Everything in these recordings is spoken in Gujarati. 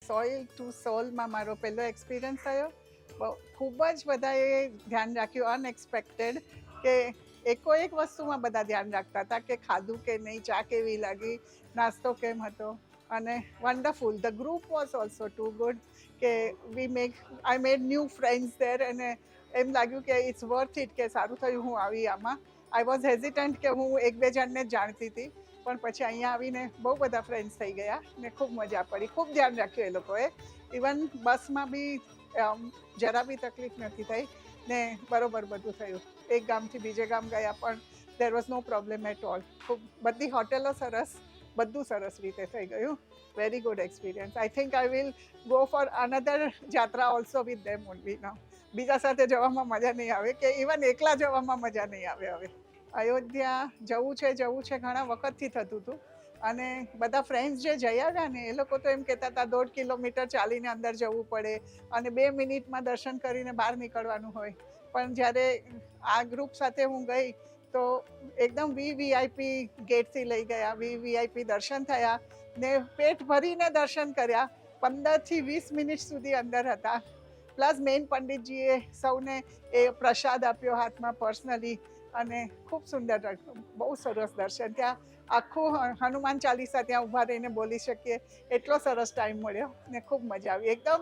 સોઇલ ટુ સોલમાં મારો પહેલો એક્સપિરિયન્સ થયો. ખૂબ જ બધાએ ધ્યાન રાખ્યું, અનએક્સપેક્ટેડ, કે એકોએક વસ્તુમાં બધા ધ્યાન રાખતા હતા કે ખાધું કે નહીં, ચા કેવી લાગી, નાસ્તો કેમ હતો. અને wonderful, the group was also two good, કે આઈ મેડ ન્યૂ ફ્રેન્ડ્સ ધેર, અને એમ લાગ્યું કે ઇટ્સ વર્થ ઇટ, કે સારું થયું હું આવી આમાં. આઈ વોઝ હેઝિટન્ટ કે હું એક બે જણને જ જાણતી હતી, પણ પછી અહીંયા આવીને બહુ બધા ફ્રેન્ડ્સ થઈ ગયા ને ખૂબ મજા પડી. ખૂબ ધ્યાન રાખ્યું એ લોકોએ. ઇવન બસમાં બી જરા બી તકલીફ નથી થઈ ને બરોબર બધું થયું. એક ગામથી બીજે ગામ ગયા પણ there was no problem at all. ખૂબ બધી હોટેલો સરસ, બધું સરસ રીતે થઈ ગયું. Very good experience. I think I will go for another જાત્રા also with them only now. બીજા સાથે જવામાં મજા નહીં આવે, કે ઇવન એકલા જવામાં મજા નહીં આવે હવે. અયોધ્યા જવું છે ઘણા વખતથી થતું હતું, અને બધા ફ્રેન્ડ્સ જે જઈ આવ્યા ને એ લોકો તો એમ કહેતા હતા 1.5 કિલોમીટર ચાલીને અંદર જવું પડે અને 2 મિનિટમાં દર્શન કરીને બહાર નીકળવાનું હોય. પણ જ્યારે આ ગ્રુપ સાથે હું ગઈ તો એકદમ વીવીઆઈપી ગેટથી લઈ ગયા, વીવીઆઈપી દર્શન થયા ને પેટ ભરીને દર્શન કર્યા. 15થી 20 મિનિટ સુધી અંદર હતા. પ્લસ મેઇન પંડિતજીએ સૌને એ પ્રસાદ આપ્યો હાથમાં પર્સનલી, અને ખૂબ સુંદર, બહુ સરસ દર્શન. ત્યાં આખું હનુમાન ચાલીસા ત્યાં ઊભા રહીને બોલી શકીએ એટલો સરસ ટાઈમ મળ્યો ને ખૂબ મજા આવી. એકદમ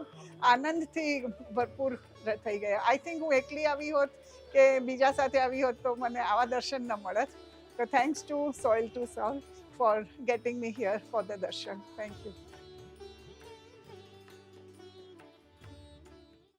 આનંદથી ભરપૂર થઈ ગયા. આઈ થિંક હું એકલી આવી હોત કે બીજા સાથે આવી હોત તો મને આવા દર્શન ન મળત. તો thanks to Soil to Soul for getting me here for the darshan. Thank you.